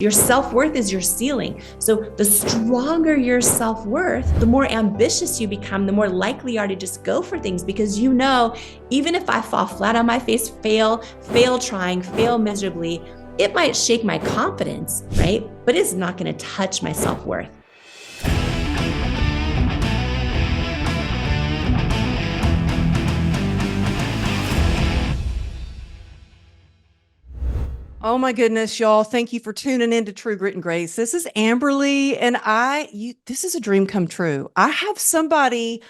Your self-worth is your ceiling. So the stronger your self-worth, the more ambitious you become, the more likely you are to just go for things, because you know, even if I fall flat on my face, fail trying, fail miserably, it might shake my confidence, right? But it's not going to touch my self-worth. Oh my goodness, y'all. Thank you for tuning in to True Grit and Grace. This is Amberly, and this is a dream come true. I have somebody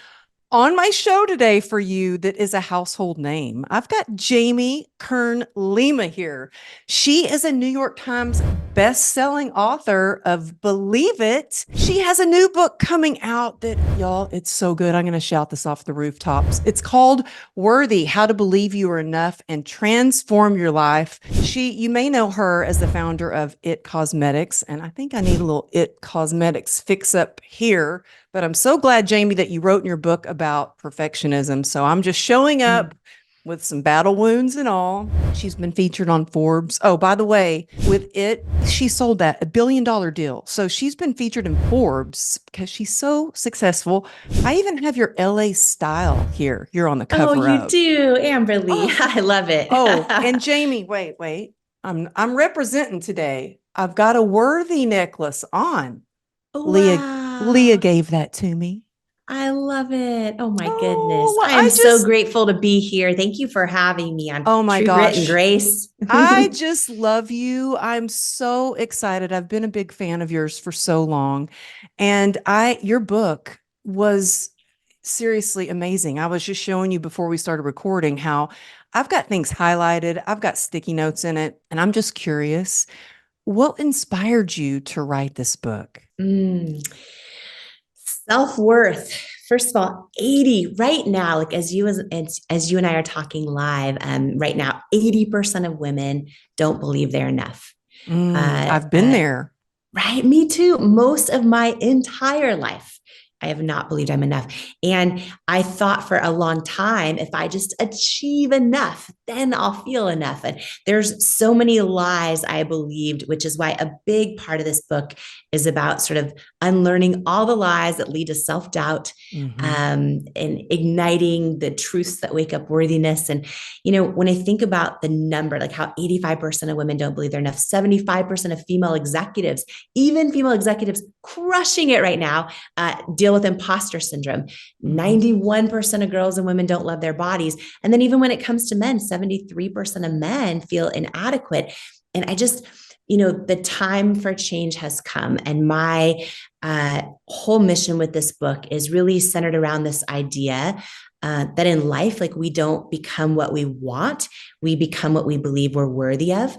on my show today for you that is a household name. I've got Jamie Kern Lima here. She is a New York Times best-selling author of Believe It. She has a new book coming out that, y'all, it's so good. I'm going to shout this off the rooftops. It's called Worthy: How to Believe You Are Enough and Transform Your Life. You may know her as the founder of It Cosmetics, and I think I need a little It Cosmetics fix up here. But I'm so glad, Jamie, that you wrote in your book about perfectionism. So I'm just showing up with some battle wounds and all. She's been featured on Forbes. Oh, by the way, with It, she sold that $1 billion deal. So she's been featured in Forbes because she's so successful. I even have your LA style here. You're on the cover. Oh, you do, Amberly. Oh. I love it. And Jamie, wait. I'm representing today. I've got a Worthy necklace on. Wow. Leah gave that to me. I love it. Oh my goodness. Well, I'm so grateful to be here. Thank you for having me on my True Grit and gosh. Grace. I just love you. I'm so excited. I've been a big fan of yours for so long. And your book was seriously amazing. I was just showing you before we started recording how I've got things highlighted. I've got sticky notes in it. And I'm just curious, what inspired you to write this book? Self-worth. First of all, 80 right now, like as you and I are talking live, right now, 80% of women don't believe they're enough. I've been there. Right. Me too. Most of my entire life, I have not believed I'm enough. And I thought for a long time, if I just achieve enough, then I'll feel enough. And there's so many lies I believed, which is why a big part of this book is about sort of unlearning all the lies that lead to self-doubt, and igniting the truths that wake up worthiness. And, when I think about the number, like how 85% of women don't believe they're enough, 75% of female executives, even female executives crushing it right now, deal with imposter syndrome. 91% of girls and women don't love their bodies. And then even when it comes to men, 73% of men feel inadequate. And I just, the time for change has come. And my whole mission with this book is really centered around this idea that in life, like, we don't become what we want, we become what we believe we're worthy of.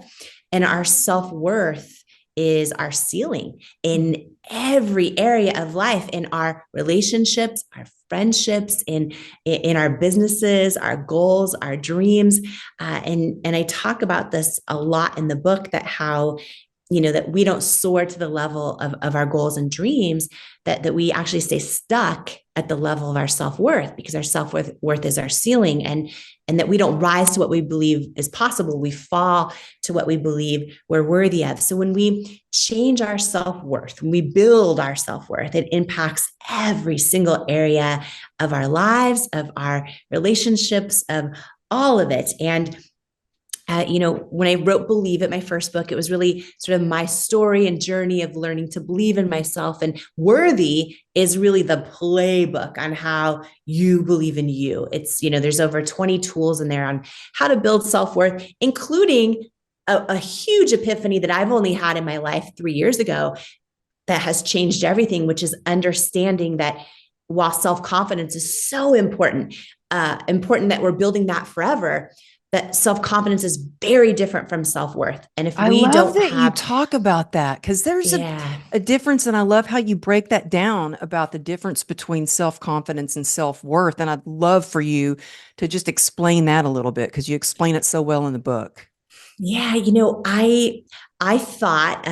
And our self-worth is our ceiling in every area of life, in our relationships, our friendships, in our businesses, our goals, our dreams. And I talk about this a lot in the book, that how, that we don't soar to the level of our goals and dreams, that we actually stay stuck at the level of our self-worth, because our self-worth is our ceiling, and that we don't rise to what we believe is possible. We fall to what we believe we're worthy of. So when we change our self-worth, when we build our self-worth, it impacts every single area of our lives, of our relationships, of all of it. And when I wrote Believe It, my first book, it was really sort of my story and journey of learning to believe in myself. And Worthy is really the playbook on how you believe in you. It's, there's over 20 tools in there on how to build self-worth, including a huge epiphany that I've only had in my life 3 years ago that has changed everything, which is understanding that while self-confidence is so important that we're building that forever, that self-confidence is very different from self-worth. And if we don't have, you talk about that, because there's a difference. And I love how you break that down about the difference between self-confidence and self-worth. And I'd love for you to just explain that a little bit, because you explain it so well in the book. Yeah. I thought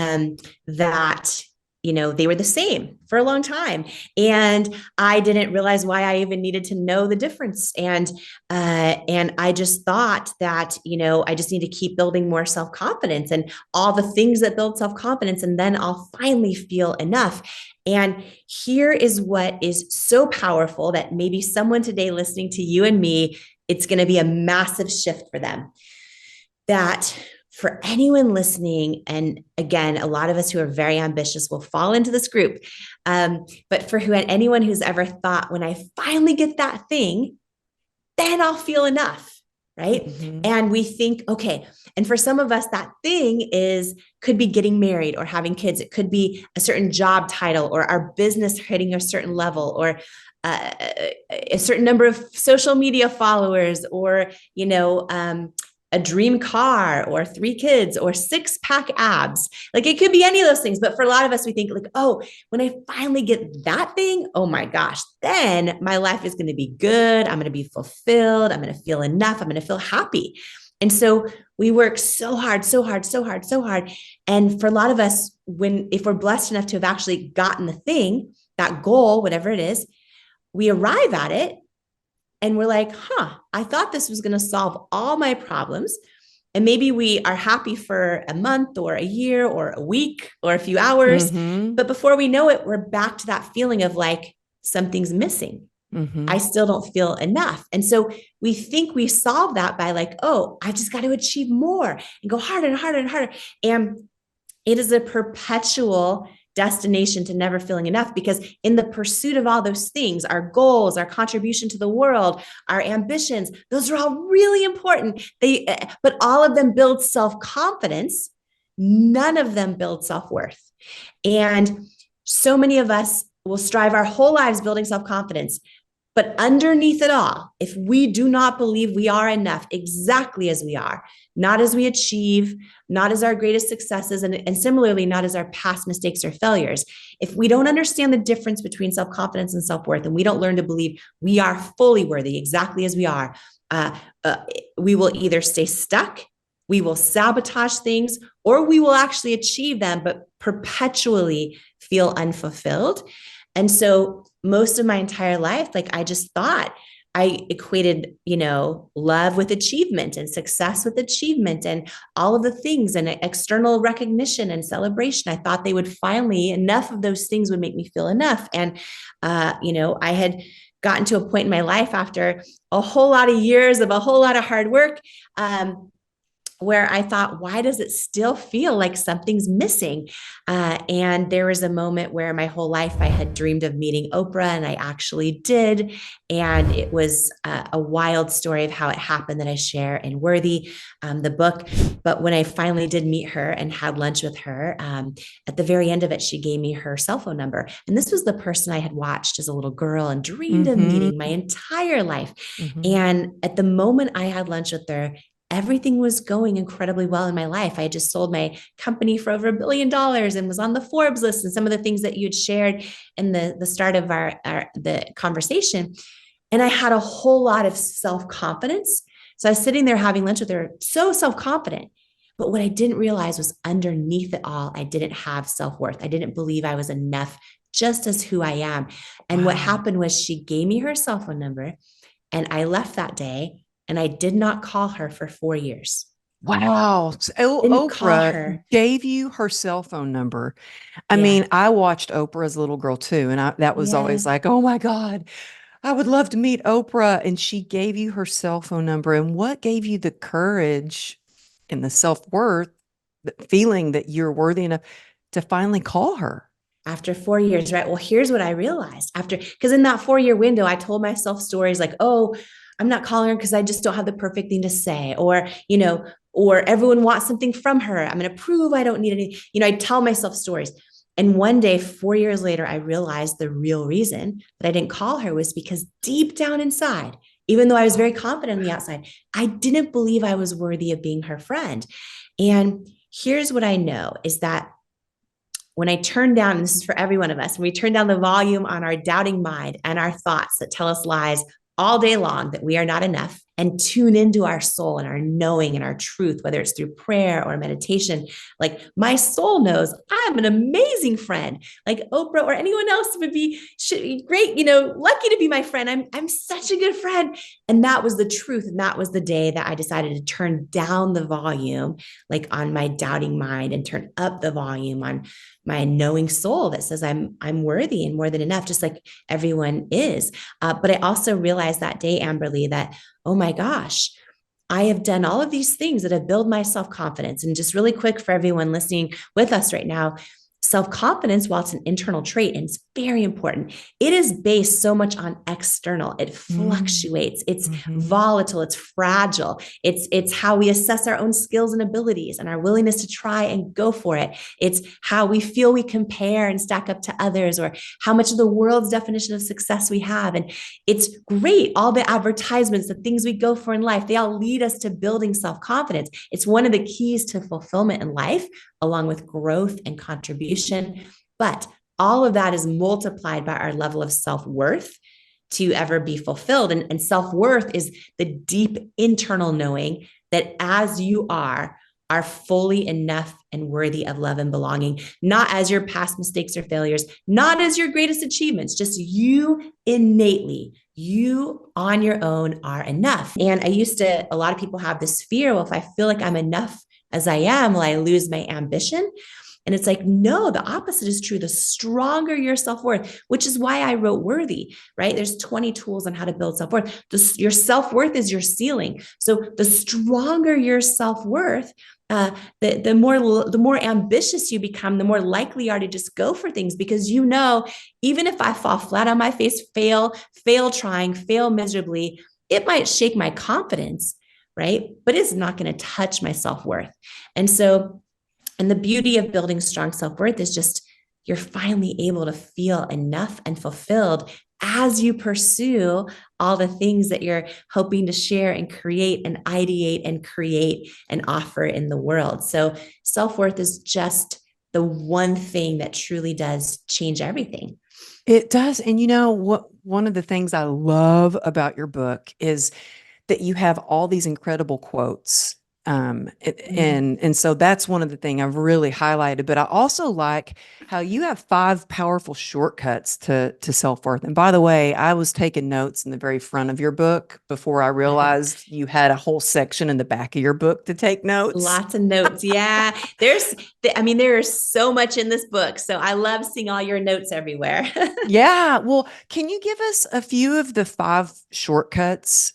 that they were the same for a long time. And I didn't realize why I even needed to know the difference. And I just thought that, I just need to keep building more self-confidence and all the things that build self-confidence. And then I'll finally feel enough. And here is what is so powerful that maybe someone today listening to you and me, it's going to be a massive shift for them. That for anyone listening, and again, a lot of us who are very ambitious will fall into this group. But for anyone who's ever thought, when I finally get that thing, then I'll feel enough, right? Mm-hmm. And we think, okay. And for some of us, that thing could be getting married or having kids. It could be a certain job title or our business hitting a certain level or a certain number of social media followers or, a dream car or 3 kids or 6-pack abs. Like it could be any of those things. But for a lot of us, we think like, oh, when I finally get that thing, oh my gosh, then my life is going to be good. I'm going to be fulfilled. I'm going to feel enough. I'm going to feel happy. And so we work so hard, so hard, so hard, so hard. And for a lot of us, if we're blessed enough to have actually gotten the thing, that goal, whatever it is, we arrive at it. And we're like, I thought this was going to solve all my problems. And maybe we are happy for a month or a year or a week or a few hours. Mm-hmm. But before we know it, we're back to that feeling of like something's missing. Mm-hmm. I still don't feel enough. And so we think we solve that by like, oh, I just got to achieve more and go harder and harder and harder. And it is a perpetual destination to never feeling enough, because in the pursuit of all those things, our goals, our contribution to the world, our ambitions, those are all really important. But all of them build self-confidence. None of them build self-worth. And so many of us will strive our whole lives building self-confidence. But underneath it all, if we do not believe we are enough exactly as we are, not as we achieve, not as our greatest successes, and similarly, not as our past mistakes or failures, if we don't understand the difference between self-confidence and self-worth, and we don't learn to believe we are fully worthy exactly as we are, we will either stay stuck, we will sabotage things, or we will actually achieve them, but perpetually feel unfulfilled. And so most of my entire life, like I just thought I equated, love with achievement and success with achievement and all of the things and external recognition and celebration. I thought they would finally, enough of those things would make me feel enough. And, I had gotten to a point in my life after a whole lot of years of a whole lot of hard work, where I thought, why does it still feel like something's missing? And there was a moment where my whole life I had dreamed of meeting Oprah, and I actually did. And it was a wild story of how it happened that I share in Worthy, the book. But when I finally did meet her and had lunch with her, at the very end of it, she gave me her cell phone number. And this was the person I had watched as a little girl and dreamed of meeting my entire life. And at the moment I had lunch with her, everything was going incredibly well in my life. I had just sold my company for over $1 billion and was on the Forbes list, and some of the things that you had shared in the start of the conversation. And I had a whole lot of self-confidence. So I was sitting there having lunch with her, so self-confident. But what I didn't realize was underneath it all, I didn't have self-worth. I didn't believe I was enough just as who I am. And what happened was she gave me her cell phone number, and I left that day. And I did not call her for 4 years. Wow. So Oprah gave you her cell phone number. I mean, I watched Oprah as a little girl too. And that was always like, oh my God, I would love to meet Oprah. And she gave you her cell phone number. And what gave you the courage and the self-worth, the feeling that you're worthy enough to finally call her? After 4 years, right? Well, here's what I realized because in that 4-year window, I told myself stories like, oh, I'm not calling her because I just don't have the perfect thing to say, or everyone wants something from her. I'm going to prove I don't need any, I tell myself stories. And one day, 4 years later, I realized the real reason that I didn't call her was because deep down inside, even though I was very confident on the outside, I didn't believe I was worthy of being her friend. And here's what I know is that when I turn down, and this is for every one of us, when we turn down the volume on our doubting mind and our thoughts that tell us lies all day long that we are not enough, and tune into our soul and our knowing and our truth, whether it's through prayer or meditation. Like my soul knows I'm an amazing friend. Like Oprah or anyone else should be great, lucky to be my friend. I'm such a good friend. And that was the truth. And that was the day that I decided to turn down the volume, like on my doubting mind, and turn up the volume on my knowing soul that says I'm worthy and more than enough, just like everyone is. But I also realized that day, Amberly, that, oh my gosh, I have done all of these things that have built my self-confidence. And just really quick for everyone listening with us right now, self-confidence, while it's an internal trait and it's very important, it is based so much on external. It fluctuates. It's volatile. It's fragile. It's how we assess our own skills and abilities and our willingness to try and go for it. It's how we feel we compare and stack up to others, or how much of the world's definition of success we have. And it's great. All the advertisements, the things we go for in life, they all lead us to building self-confidence. It's one of the keys to fulfillment in life, along with growth and contribution. But all of that is multiplied by our level of self-worth to ever be fulfilled. And self-worth is the deep internal knowing that as you are fully enough and worthy of love and belonging, not as your past mistakes or failures, not as your greatest achievements, just you innately, you on your own are enough. And a lot of people have this fear, well, if I feel like I'm enough as I am, will I lose my ambition? And it's like, no, the opposite is true. The stronger your self-worth, which is why I wrote Worthy, right? There's 20 tools on how to build self-worth. Your self-worth is your ceiling. So the stronger your self-worth, the more ambitious you become, the more likely you are to just go for things, because even if I fall flat on my face, fail trying, fail miserably, it might shake my confidence, right? But it's not going to touch my self-worth. And the beauty of building strong self-worth is just you're finally able to feel enough and fulfilled as you pursue all the things that you're hoping to share and create and ideate and create and offer in the world. So self-worth is just the one thing that truly does change everything. It does. And you know what? One of the things I love about your book is that you have all these incredible quotes. And so that's one of the things I've really highlighted, but I also like how you have 5 powerful shortcuts to self-worth. And by the way, I was taking notes in the very front of your book before I realized you had a whole section in the back of your book to take notes. Lots of notes. Yeah. there is so much in this book. So I love seeing all your notes everywhere. Yeah. Well, can you give us a few of the 5 shortcuts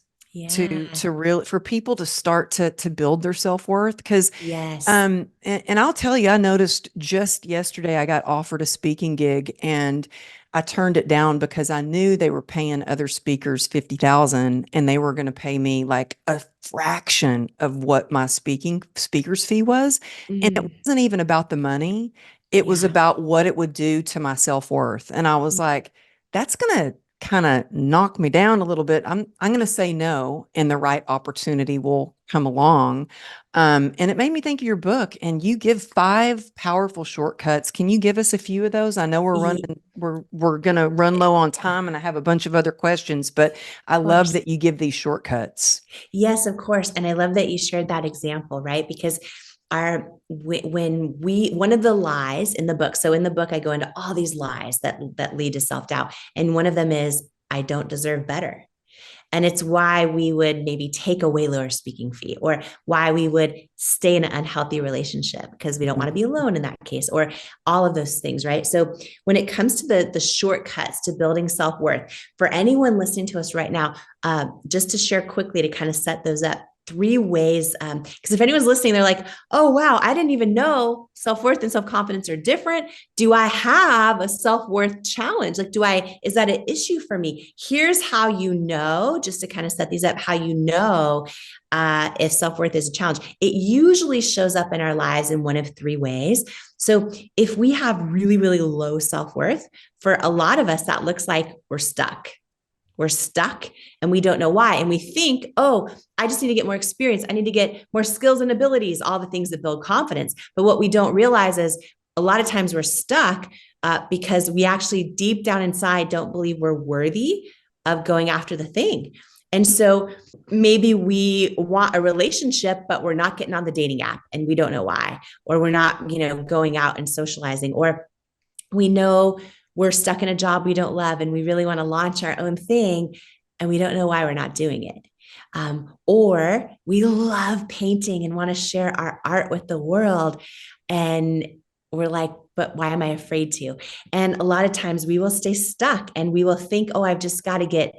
for people to start to build their self-worth? Because yes. And I'll tell you, I noticed just yesterday I got offered a speaking gig and I turned it down because I knew they were paying other speakers $50,000 and they were going to pay me like a fraction of what my speaker's fee was. And it wasn't even about the money. It was about what it would do to my self-worth. And I was like, that's going to kind of knock me down a little bit. I'm going to say no, and the right opportunity will come along. And it made me think of your book, and you give 5 powerful shortcuts. Can you give us a few of those? I know we're going to run low on time, and I have a bunch of other questions, but I love that you give these shortcuts. Yes, of course. And I love that you shared that example, right? Because one of the lies in the book, so in the book, I go into all these lies that lead to self-doubt. And one of them is, I don't deserve better. And it's why we would maybe take a way lower speaking fee, or why we would stay in an unhealthy relationship because we don't want to be alone in that case, or all of those things, right? So when it comes to the shortcuts to building self-worth, for anyone listening to us right now, just to share quickly to kind of set those up, 3 ways. Because if anyone's listening, they're like, oh, wow, I didn't even know self-worth and self-confidence are different. Do I have a self-worth challenge? Like, is that an issue for me? Here's how just to kind of set these up, how if self-worth is a challenge. It usually shows up in our lives in one of 3 ways. So if we have really, really low self-worth, for a lot of us, that looks like we're stuck. We're stuck and we don't know why. And we think, oh, I just need to get more experience. I need to get more skills and abilities, all the things that build confidence. But what we don't realize is a lot of times we're stuck because we actually deep down inside don't believe we're worthy of going after the thing. And so maybe we want a relationship, but we're not getting on the dating app and we don't know why, or we're not, going out and socializing, or we know we're stuck in a job we don't love and we really want to launch our own thing and we don't know why we're not doing it. Or we love painting and want to share our art with the world. And we're like, but why am I afraid to? And a lot of times we will stay stuck and we will think, oh, I've just got to get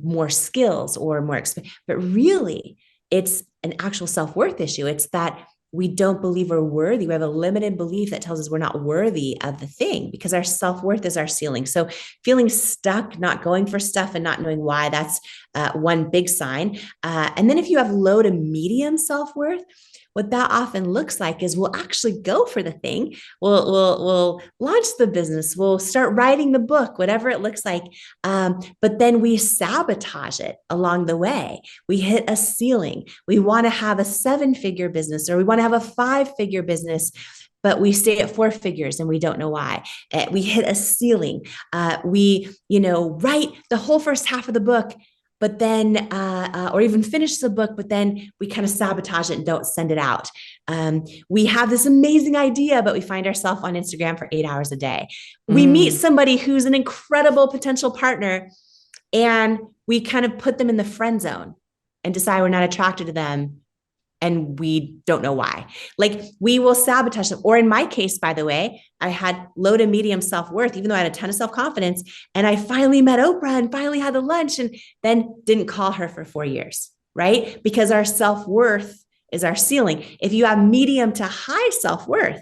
more skills or more experience. But really, it's an actual self-worth issue. It's that we don't believe we're worthy. We have a limited belief that tells us we're not worthy of the thing because our self-worth is our ceiling. So feeling stuck, not going for stuff and not knowing why, that's one big sign. And then if you have low to medium self-worth, what that often looks like is we'll actually go for the thing. We'll launch the business. We'll start writing the book, whatever it looks like. But then we sabotage it along the way. We hit a ceiling. We want to have a 7-figure business or we want to have a 5-figure business, but we stay at 4 figures and we don't know why. We hit a ceiling. We, write the whole first half of the book, but then, or even finish the book, but then we kind of sabotage it and don't send it out. We have this amazing idea, but we find ourselves on Instagram for 8 hours a day. We meet somebody who's an incredible potential partner and we kind of put them in the friend zone and decide we're not attracted to them. And we don't know why. Like we will sabotage them. Or in my case, by the way, I had low to medium self-worth, even though I had a ton of self-confidence. And I finally met Oprah and finally had the lunch and then didn't call her for 4 years, right? Because our self-worth is our ceiling. If you have medium to high self-worth,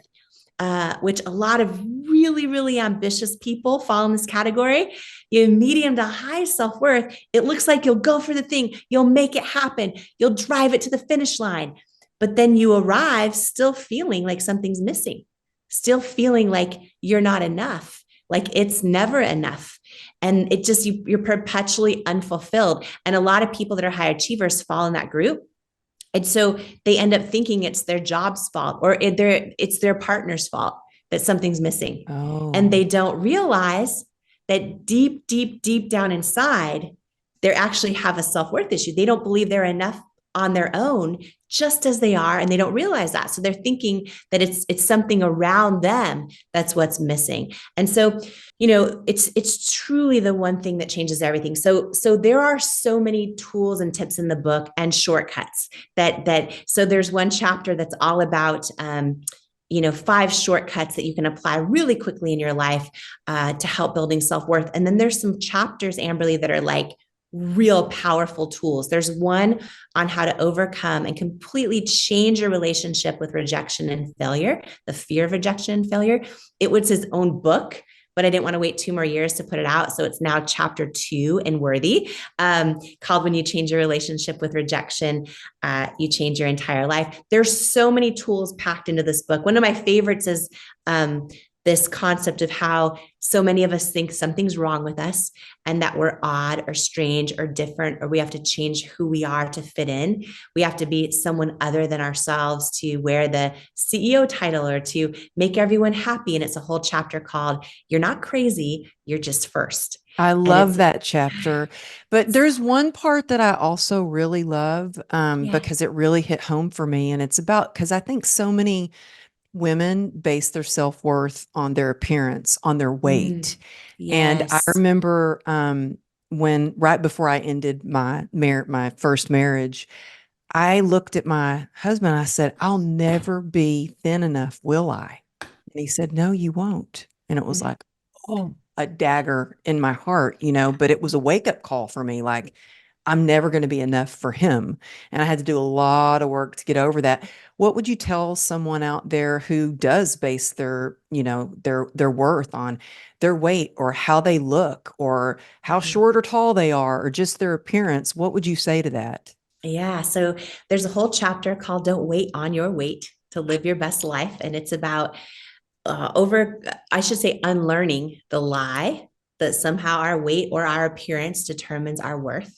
which a lot of really, really ambitious people fall in this category. You have medium to high self-worth. It looks like you'll go for the thing. You'll make it happen. You'll drive it to the finish line. But then you arrive still feeling like something's missing, still feeling like you're not enough, like it's never enough. And it just, you're perpetually unfulfilled. And a lot of people that are high achievers fall in that group. And so they end up thinking it's their job's fault or it's their partner's fault that something's missing. Oh. And they don't realize that deep, deep, deep down inside, they actually have a self-worth issue. They don't believe they're enough on their own, just as they are, and they don't realize that. So they're thinking that it's something around them that's what's missing. And so, it's truly the one thing that changes everything. So there are so many tools and tips in the book and shortcuts so there's one chapter that's all about 5 shortcuts that you can apply really quickly in your life to help building self-worth. And then there's some chapters, Amberly, that are like real powerful tools. There's one on how to overcome and completely change your relationship with rejection and failure, the fear of rejection and failure. It was his own book, but I didn't want to wait 2 more years to put it out. So it's now chapter 2 in Worthy, called When You Change Your Relationship with Rejection, You Change Your Entire Life. There's so many tools packed into this book. One of my favorites is this concept of how so many of us think something's wrong with us and that we're odd or strange or different, or we have to change who we are to fit in. We have to be someone other than ourselves to wear the CEO title or to make everyone happy. And it's a whole chapter called You're Not Crazy, You're Just First. I love that chapter. But there's one part that I also really love because it really hit home for me. And it's about, because I think so many women base their self-worth on their appearance, on their weight. Yes. And I remember when right before I ended my first marriage, I looked at my husband. I said, "I'll never be thin enough, will I?" And he said, "No, you won't." And it was like, oh, a dagger in my heart, but it was a wake-up call for me. Like, I'm never going to be enough for him. And I had to do a lot of work to get over that. What would you tell someone out there who does base their worth on their weight or how they look or how short or tall they are or just their appearance? What would you say to that? Yeah. So there's a whole chapter called Don't Wait on Your Weight to Live Your Best Life. And it's about unlearning the lie that somehow our weight or our appearance determines our worth.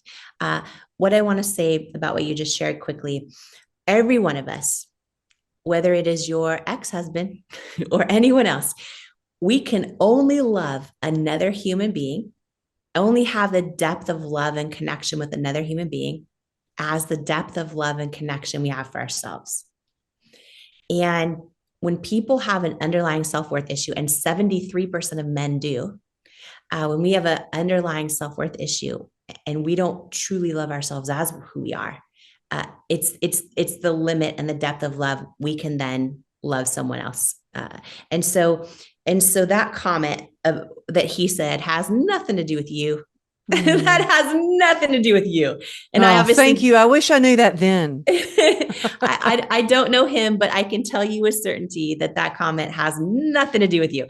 What I want to say about what you just shared quickly, every one of us, whether it is your ex-husband or anyone else, we can only love another human being only have the depth of love and connection with another human being as the depth of love and connection we have for ourselves. And when people have an underlying self-worth issue, and 73% of men do, when we have an underlying self-worth issue and we don't truly love ourselves as who we are, it's the limit and the depth of love we can then love someone else. And so that comment that he said has nothing to do with you. That has nothing to do with you. And I obviously thank you. I wish I knew that then. I don't know him, but I can tell you with certainty that comment has nothing to do with you.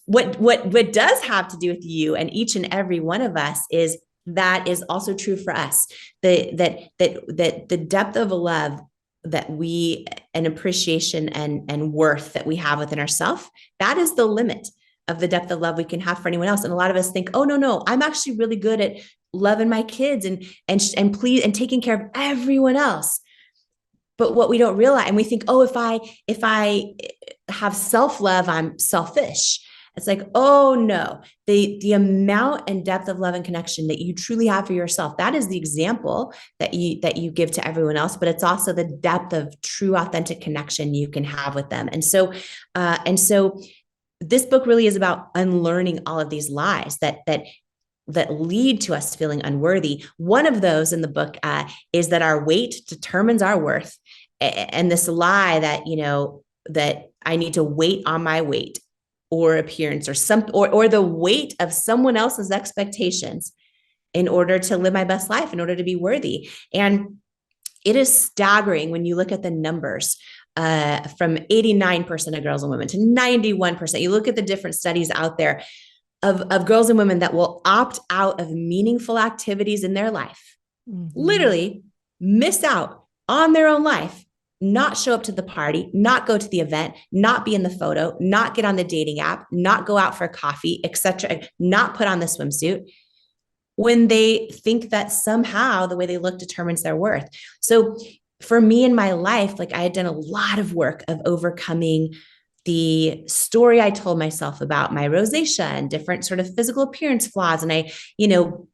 What does have to do with you and each and every one of us is that is also true for us. That the depth of a love that we an appreciation and worth that we have within ourselves, that is the limit of the depth of love we can have for anyone else. And a lot of us think, oh, no, I'm actually really good at loving my kids and please and taking care of everyone else. But what we don't realize, and we think, oh, if I have self-love, I'm selfish. It's like, oh no, the amount and depth of love and connection that you truly have for yourself, that is the example that you give to everyone else, but it's also the depth of true, authentic connection you can have with them. And so this book really is about unlearning all of these lies that lead to us feeling unworthy. One of those in the book is that our weight determines our worth, and this lie that that I need to wait on my weight or appearance or the weight of someone else's expectations in order to live my best life, in order to be worthy. And it is staggering when you look at the numbers. From 89% of girls and women to 91%. You look at the different studies out there of girls and women that will opt out of meaningful activities in their life, literally miss out on their own life, not show up to the party, not go to the event, not be in the photo, not get on the dating app, not go out for coffee, etc., not put on the swimsuit, when they think that somehow the way they look determines their worth. So for me in my life, like I had done a lot of work of overcoming the story I told myself about my rosacea and different sort of physical appearance flaws. And I,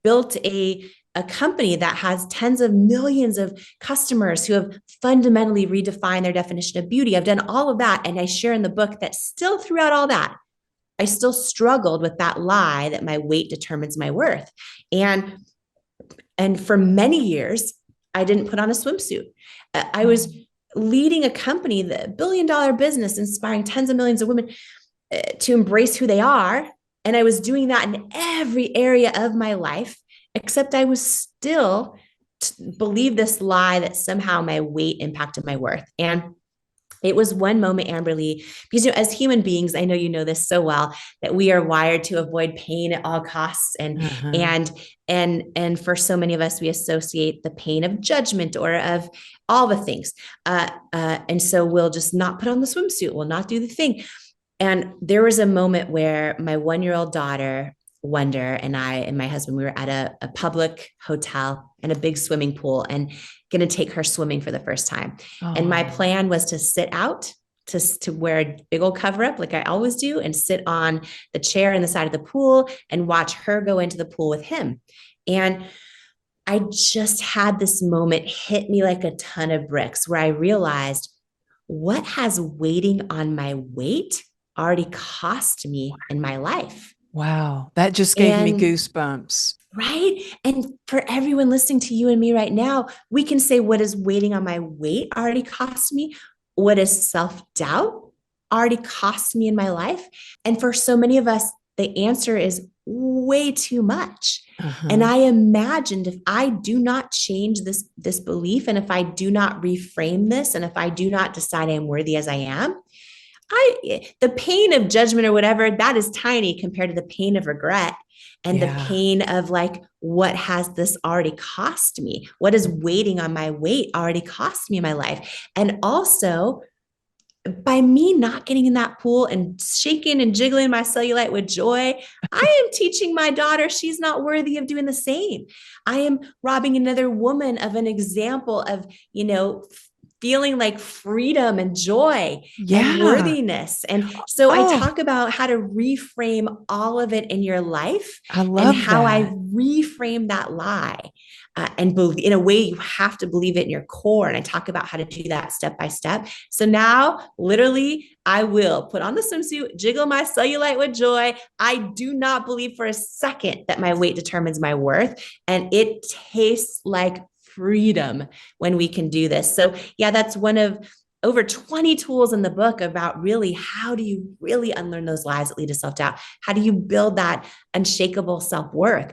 built a company that has tens of millions of customers who have fundamentally redefined their definition of beauty. I've done all of that. And I share in the book that still throughout all that, I still struggled with that lie that my weight determines my worth. And for many years, I didn't put on a swimsuit. I was leading a company, the $1 billion business, inspiring tens of millions of women to embrace who they are. And I was doing that in every area of my life, except I was still believe this lie that somehow my weight impacted my worth. And it was one moment, Amberly, because as human beings, I know you know this so well, that we are wired to avoid pain at all costs, and for so many of us, we associate the pain of judgment or of all the things, and so we'll just not put on the swimsuit, we'll not do the thing. And there was a moment where my 1-year-old daughter Wonder and I and my husband, we were at a public hotel and a big swimming pool and going to take her swimming for the first time. Oh. And my plan was to sit out, to wear a big old cover up like I always do, and sit on the chair in the side of the pool and watch her go into the pool with him. And I just had this moment hit me like a ton of bricks where I realized, what has waiting on my weight already cost me in my life? Wow. That just gave me goosebumps. Right. And for everyone listening to you and me right now, we can say, what is waiting on my weight already cost me? What is self-doubt already cost me in my life? And for so many of us, the answer is way too much. And I imagined, if I do not change this belief, and if I do not reframe this, and if I do not decide I am worthy as I am, the pain of judgment or whatever, that is tiny compared to the pain of regret and the pain of like, what has this already cost me? What is waiting on my weight already cost me in my life? And also, by me not getting in that pool and shaking and jiggling my cellulite with joy, I am teaching my daughter she's not worthy of doing the same. I am robbing another woman of an example of, feeling like freedom and joy and Yeah. worthiness. And so I Oh, talk about how to reframe all of it in your life I and love how I that. reframe that lie. And believe, in a way, you have to believe it in your core. And I talk about how to do that step by step. So now, literally, I will put on the swimsuit, jiggle my cellulite with joy. I do not believe for a second that my weight determines my worth. And it tastes like freedom when we can do this. So, yeah, that's one of over 20 tools in the book about really how do you really unlearn those lies that lead to self-doubt? How do you build that unshakable self-worth?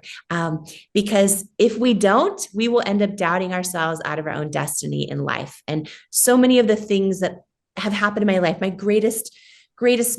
Because if we don't, we will end up doubting ourselves out of our own destiny in life. And so many of the things that have happened in my life, my greatest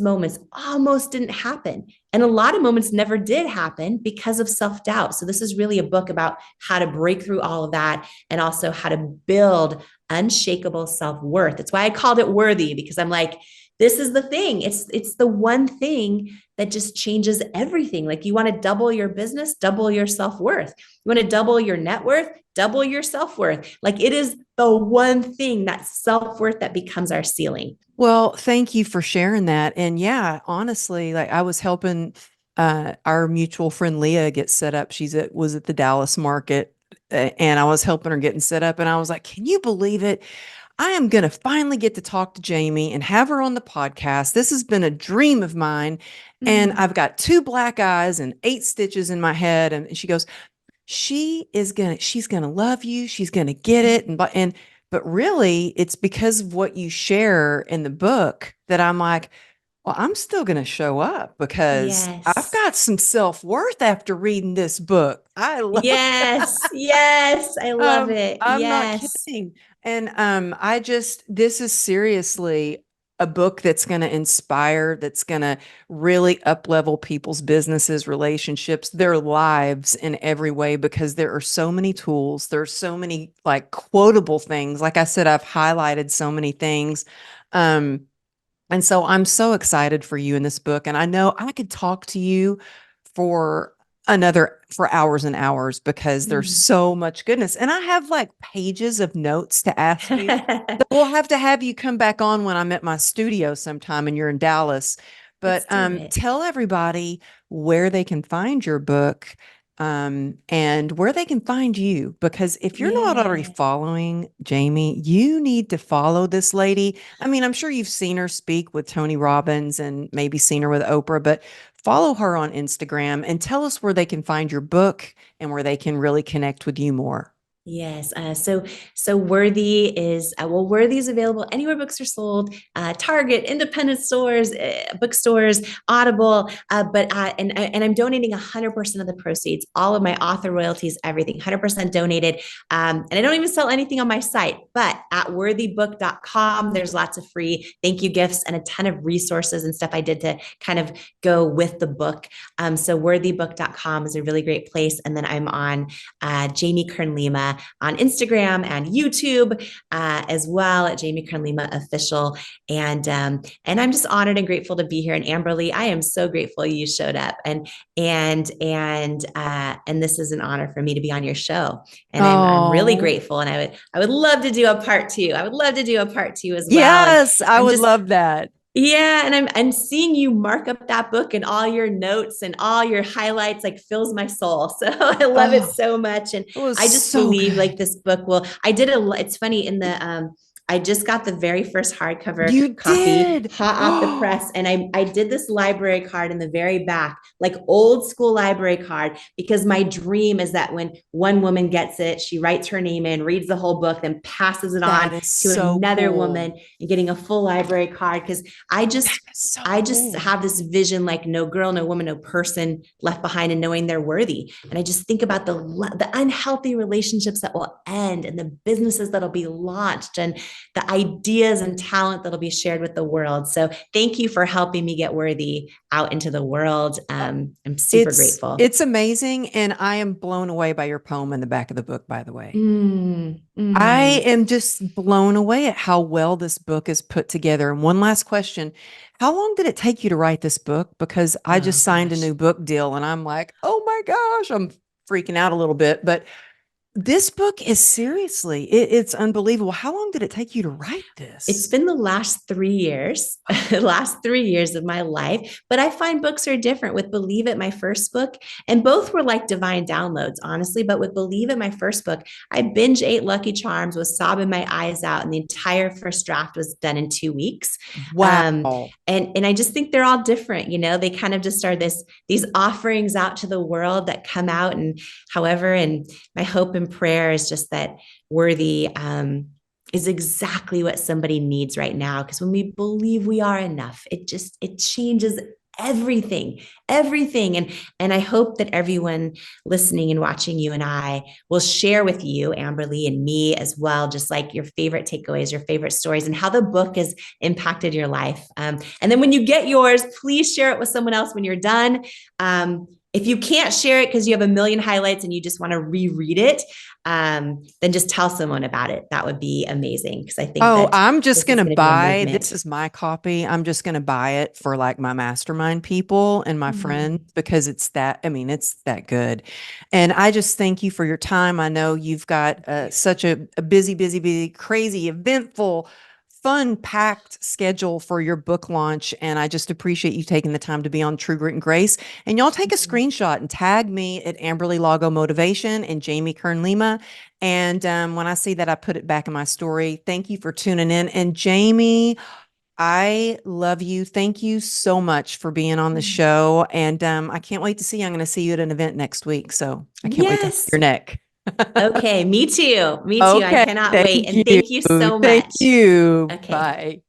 moments almost didn't happen. And a lot of moments never did happen because of self doubt. So, this is really a book about how to break through all of that and also how to build unshakable self worth. That's why I called it worthy, because I'm like, this is the thing. It's the one thing that just changes everything. Like, you want to double your business, double your self worth. You want to double your net worth, double your self worth. Like, it is the one thing, that self worth, that becomes our ceiling. Well, thank you for sharing that. And yeah, honestly, like I was helping our mutual friend Leah get set up. Was at the Dallas market, and I was helping her getting set up. And I was like, "Can you believe it? I am going to finally get to talk to Jamie and have her on the podcast. This has been a dream of mine, and Mm. I've got two black eyes and eight stitches in my head." And she goes, she's gonna love you. She's gonna get it. But really it's because of what you share in the book that I'm like, well, I'm still gonna show up because I've Yes. got some self-worth after reading this book. I love Yes. Yes. I love it. I'm not Yes. kidding. And this is seriously a book that's going to inspire, that's going to really up-level people's businesses, relationships, their lives in every way, because there are so many tools. There are so many like quotable things. Like I said, I've highlighted so many things. Um, and so I'm so excited for you in this book. And I know I could talk to you for for hours and hours because there's Mm. so much goodness. And I have like pages of notes to ask you. So we'll have you come back on when I'm at my studio sometime and you're in Dallas. Let's But do it. tell everybody where they can find your book, and where they can find you. Because if you're not already Yeah. following Jamie, you need to follow this lady. I mean, I'm sure you've seen her speak with Tony Robbins and maybe seen her with Oprah, but follow her on Instagram and tell us where they can find your book and where they can really connect with you more. Yes. So Worthy is Worthy is available anywhere books are sold: Target, independent stores, bookstores, Audible. And I'm donating 100% of the proceeds, all of my author royalties, everything, 100% donated. And I don't even sell anything on my site, but at worthybook.com, there's lots of free thank you gifts and a ton of resources and stuff I did to kind of go with the book. So worthybook.com is a really great place. And then I'm on Jamie Kern Lima on Instagram and YouTube, as well, at Jamie Kern Lima Official. And I'm just honored and grateful to be here. And Amberly, I am so grateful you showed up. And this is an honor for me to be on your show. And I'm really Oh, grateful. And I would love to do a part two. I would love to do a part two as well. And yes, I I'm would just love that. yeah, and I'm seeing you mark up that book, and all your notes and all your highlights like fills my soul. So I love it Oh, so much, and it was I just so believe like good. this book will. I did a. It's funny in the. I just got the very first hardcover You copy did. hot off the press, and I did this library card in the very back, like old school library card, because my dream is that when one woman gets it, she writes her name in, reads the whole book, then passes it That on is to so another cool. woman and getting a full library card. Because I That just is so I just cool. have this vision, like no girl, no woman, no person left behind, and knowing they're worthy. And I just think about the unhealthy relationships that will end, and the businesses that'll be launched, and the ideas and talent that'll be shared with the world. So thank you for helping me get worthy out into the world. I'm super grateful. It's amazing, and I am blown away by your poem in the back of the book, by the way. Mm, I mm. am just blown away at how well this book is put together. And one last question. How long did it take you to write this book? Because I Oh just signed a gosh. new book deal and I'm like, oh my gosh, I'm freaking out a little bit. But This book is seriously, it's unbelievable. How long did it take you to write It's this? been the last 3 years, the last 3 years of my life. But I find books are different. With Believe It, my first book, and both were like divine downloads, honestly. But with Believe It, my first book, I binge ate Lucky Charms, was sobbing my eyes out, and the entire first draft was done in 2 weeks. Wow. And I just think they're all different. They kind of just are these offerings out to the world that come out, and however, and my hope and prayer is just that worthy. Is exactly what somebody needs right now, because when we believe we are enough, it changes everything. And I hope that everyone listening and watching, you and I, will share with you, Amberly, and me as well, just like your favorite takeaways, your favorite stories, and how the book has impacted your life. And then when you get yours, please share it with someone else when you're done. If you can't share it because you have a million highlights and you just want to reread it, then just tell someone about it. That would be amazing, because I think Oh, that I'm just this going is to going to be a buy, movement. this is my copy. I'm just going to buy it for like my mastermind people and my friends Mm. because it's that, I mean, it's that good. And I just thank you for your time. I know you've got such a busy, crazy, eventful, fun packed schedule for your book launch. And I just appreciate you taking the time to be on True Grit and Grace. And y'all take a screenshot and tag me at Amberly Lago Motivation and Jamie Kern Lima. And when I see that, I put it back in my story. Thank you for tuning in. And Jamie, I love you. Thank you so much for being on the show. And I can't wait to see you. I'm going to see you at an event next week. So I can't wait to hug Yes. your neck. Okay. Me too. Me too. I Okay. cannot wait. Thank And you. thank you so Thank much. you. Okay. Bye.